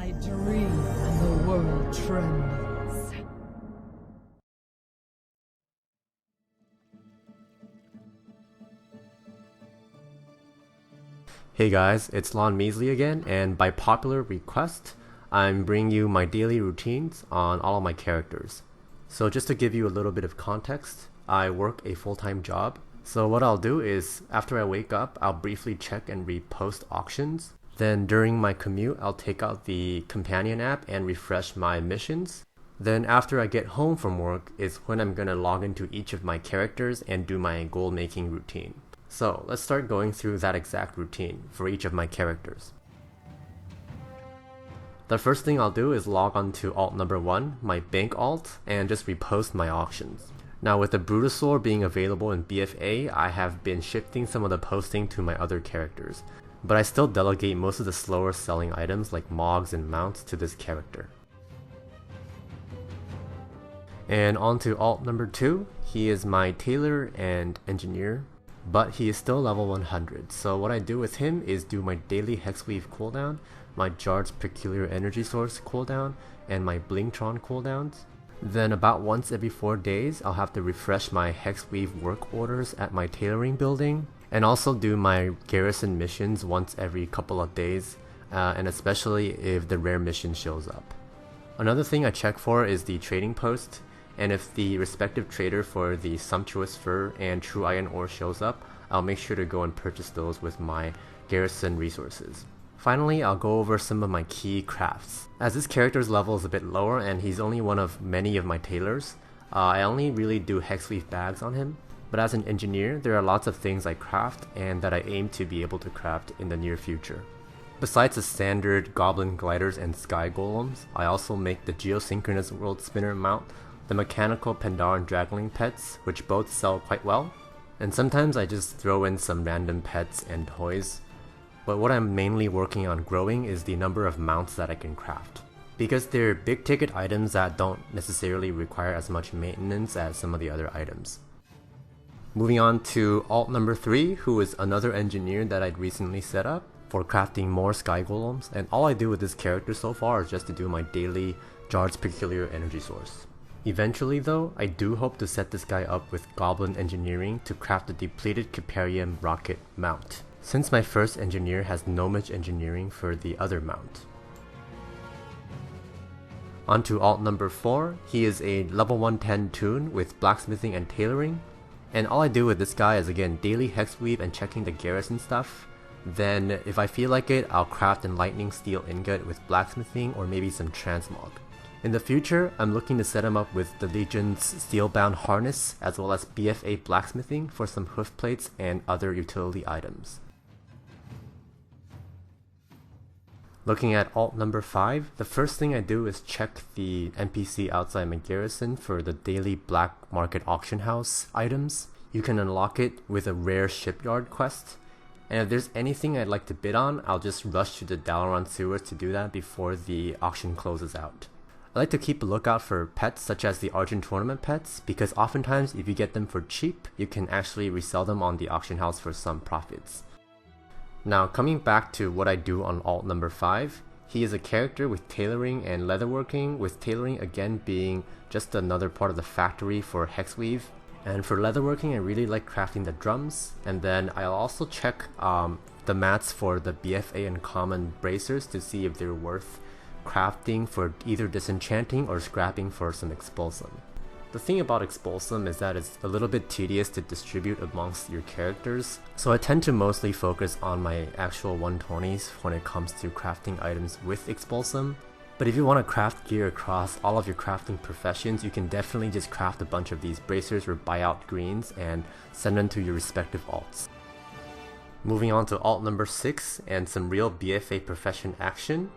I dream and the world trembles. Hey guys, it's Measley again, and by popular request, I'm bringing you my daily routines on all of my characters. So just to give you a little bit of context, I work a full-time job. So what I'll do is, after I wake up, I'll briefly check and repost auctions. Then during my commute, I'll take out the companion app and refresh my missions. Then after I get home from work is when I'm gonna log into each of my characters and do my goal making routine. So let's start going through that exact routine for each of my characters. The first thing I'll do is log on to alt number 1, my bank alt, and just repost my auctions. Now with the Brutosaur being available in BFA, I have been shifting some of the posting to my other characters, but I still delegate most of the slower selling items like Mogs and mounts to this character. And on to alt number 2, he is my tailor and engineer, but he is still level 100, so what I do with him is do my daily Hexweave cooldown, my Jard's Peculiar Energy Source cooldown, and my Blingtron cooldowns. Then about once every 4 days, I'll have to refresh my Hexweave work orders at my tailoring building, and also do my garrison missions once every couple of days, and especially if the rare mission shows up. Another thing I check for is the trading post, and if the respective trader for the Sumptuous Fur and True Iron Ore shows up, I'll make sure to go and purchase those with my garrison resources. Finally, I'll go over some of my key crafts. As this character's level is a bit lower and he's only one of many of my tailors, I only really do Hexweave bags on him. But as an engineer, there are lots of things I craft and that I aim to be able to craft in the near future. Besides the standard Goblin Gliders and Sky Golems, I also make the Geosynchronous World Spinner mount, the mechanical Pandaren Dragling pets, which both sell quite well, and sometimes I just throw in some random pets and toys. But what I'm mainly working on growing is the number of mounts that I can craft, because they're big ticket items that don't necessarily require as much maintenance as some of the other items. Moving on to alt number 3, who is another engineer that I'd recently set up for crafting more Sky Golems, and all I do with this character so far is just to do my daily Jard's Peculiar Energy Source. Eventually though, I do hope to set this guy up with Goblin Engineering to craft the depleted Caparium rocket mount, since my first engineer has Gnomish Engineering for the other mount. Onto alt number 4, he is a level 110 toon with blacksmithing and tailoring, and all I do with this guy is again daily Hexweave and checking the garrison stuff. Then if I feel like it, I'll craft an lightning steel ingot with blacksmithing or maybe some transmog. In the future, I'm looking to set him up with the Legion's Steelbound Harness as well as BFA Blacksmithing for some hoof plates and other utility items. Looking at alt number 5, the first thing I do is check the NPC outside my garrison for the daily Black Market Auction House items. You can unlock it with a rare shipyard quest, and if there's anything I'd like to bid on, I'll just rush to the Dalaran sewers to do that before the auction closes out. I like to keep a lookout for pets such as the Argent Tournament pets, because oftentimes if you get them for cheap, you can actually resell them on the auction house for some profits. Now coming back to what I do on alt number 5, he is a character with tailoring and leatherworking, with tailoring again being just another part of the factory for Hexweave. And for leatherworking, I really like crafting the drums, and then I'll also check the mats for the BFA and common bracers to see if they're worth crafting for either disenchanting or scrapping for some expulsum. The thing about expulsum is that it's a little bit tedious to distribute amongst your characters, so I tend to mostly focus on my actual 120s when it comes to crafting items with expulsum. But if you want to craft gear across all of your crafting professions, you can definitely just craft a bunch of these bracers or buyout greens and send them to your respective alts. Moving on to alt number 6 and some real BFA profession action.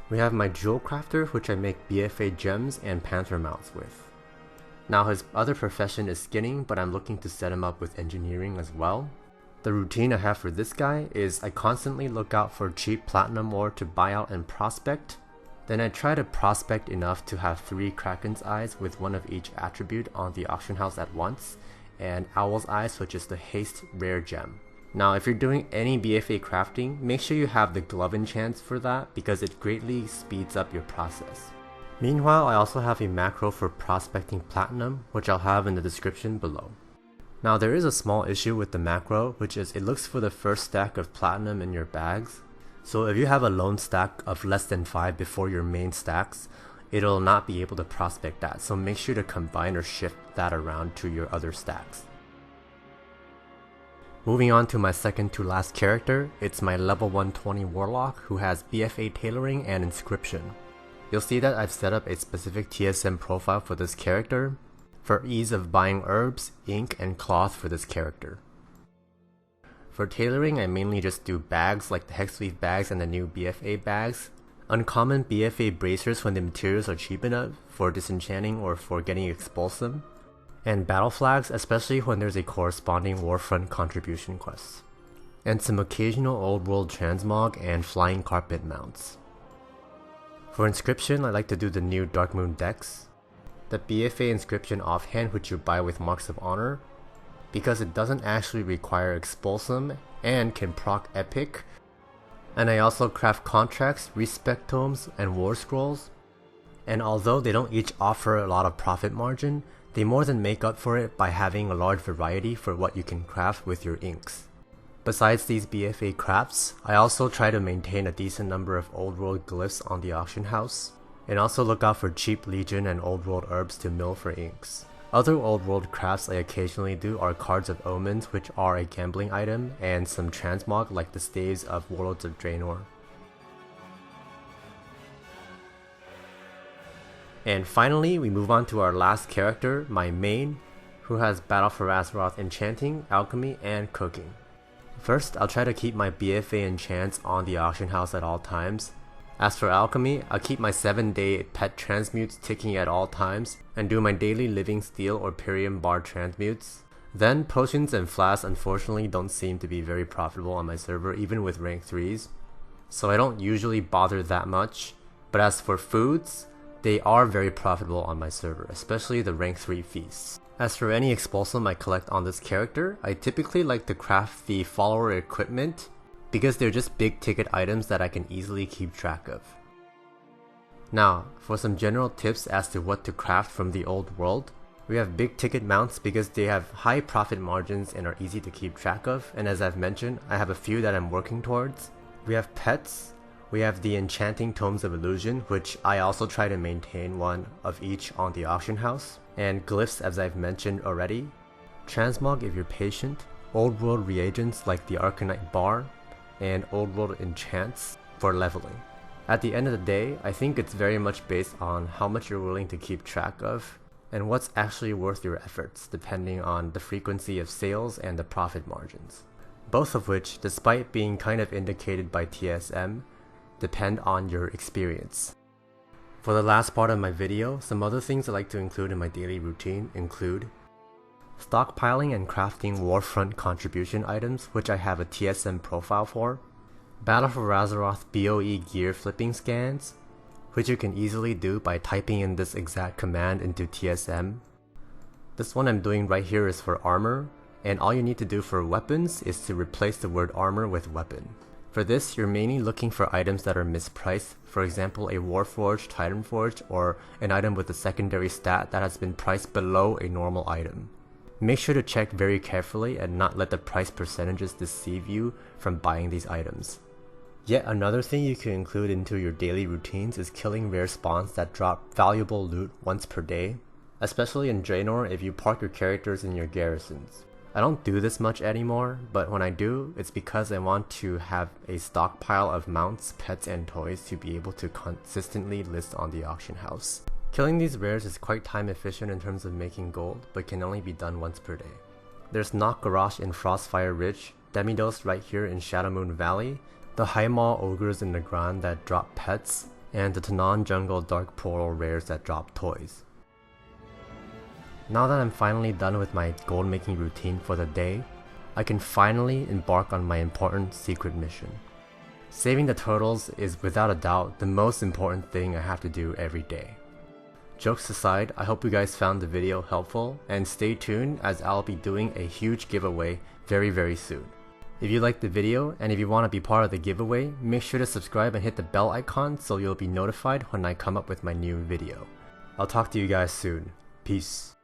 We have my Jewel Crafter, which I make BFA gems and panther mounts with. Now his other profession is skinning, but I'm looking to set him up with engineering as well. The routine I have for this guy is I constantly look out for cheap platinum ore to buy out and prospect. Then I try to prospect enough to have 3 Kraken's Eyes with one of each attribute on the auction house at once, and Owl's Eyes, which is the haste rare gem. Now if you're doing any BFA crafting, make sure you have the glove enchants for that because it greatly speeds up your process. Meanwhile, I also have a macro for prospecting platinum, which I'll have in the description below. Now there is a small issue with the macro, which is it looks for the first stack of platinum in your bags. So if you have a lone stack of less than 5 before your main stacks, it'll not be able to prospect that, so make sure to combine or shift that around to your other stacks. Moving on to my second to last character, it's my level 120 Warlock who has BFA Tailoring and Inscription. You'll see that I've set up a specific TSM profile for this character for ease of buying herbs, ink, and cloth for this character. For tailoring, I mainly just do bags like the Hexweave bags and the new BFA bags, uncommon BFA bracers when the materials are cheap enough for disenchanting or for getting expulsum, and battle flags especially when there's a corresponding warfront contribution quest, and some occasional old world transmog and flying carpet mounts. For inscription, I like to do the new Dark Moon decks, the BFA inscription offhand which you buy with Marks of Honor, because it doesn't actually require expulsum and can proc epic, and I also craft contracts, respec tomes, and war scrolls, and although they don't each offer a lot of profit margin, they more than make up for it by having a large variety for what you can craft with your inks. Besides these BFA crafts, I also try to maintain a decent number of old world glyphs on the auction house, and also look out for cheap legion and old world herbs to mill for inks. Other old world crafts I occasionally do are cards of omens, which are a gambling item, and some transmog like the staves of Warlords of Draenor. And finally, we move on to our last character, my main, who has Battle for Azeroth enchanting, alchemy, and cooking. First, I'll try to keep my BFA enchants on the auction house at all times. As for alchemy, I'll keep my 7-day pet transmutes ticking at all times, and do my daily living steel or Pyrium bar transmutes. Then potions and flasks unfortunately don't seem to be very profitable on my server even with rank 3s, so I don't usually bother that much. But as for foods, they are very profitable on my server, especially the rank 3 feasts. As for any expulsum I collect on this character, I typically like to craft the follower equipment because they're just big ticket items that I can easily keep track of. Now, for some general tips as to what to craft from the old world, we have big ticket mounts because they have high profit margins and are easy to keep track of, and as I've mentioned, I have a few that I'm working towards. We have pets, we have the enchanting tomes of illusion, which I also try to maintain one of each on the auction house, and glyphs as I've mentioned already, transmog if you're patient, old world reagents like the Arcanite bar, and old world enchants for leveling. At the end of the day, I think it's very much based on how much you're willing to keep track of and what's actually worth your efforts depending on the frequency of sales and the profit margins. Both of which, despite being kind of indicated by TSM, depend on your experience. For the last part of my video, some other things I like to include in my daily routine include stockpiling and crafting warfront contribution items, which I have a TSM profile for, Battle for Azeroth BoE gear flipping scans, which you can easily do by typing in this exact command into TSM. This one I'm doing right here is for armor, and all you need to do for weapons is to replace the word armor with weapon. For this, you're mainly looking for items that are mispriced, for example a Warforged, Titanforged, or an item with a secondary stat that has been priced below a normal item. Make sure to check very carefully and not let the price percentages deceive you from buying these items. Yet another thing you can include into your daily routines is killing rare spawns that drop valuable loot once per day, especially in Draenor if you park your characters in your garrisons. I don't do this much anymore, but when I do, it's because I want to have a stockpile of mounts, pets, and toys to be able to consistently list on the auction house. Killing these rares is quite time efficient in terms of making gold, but can only be done once per day. There's Knock Garrosh in Frostfire Ridge, Demidos right here in Shadowmoon Valley, the Highmaw Ogres in the Grand that drop pets, and the Tanan Jungle Dark Portal rares that drop toys. Now that I'm finally done with my gold making routine for the day, I can finally embark on my important secret mission. Saving the turtles is without a doubt the most important thing I have to do every day. Jokes aside, I hope you guys found the video helpful, and stay tuned as I'll be doing a huge giveaway very soon. If you liked the video and if you want to be part of the giveaway, make sure to subscribe and hit the bell icon so you'll be notified when I come up with my new video. I'll talk to you guys soon. Peace.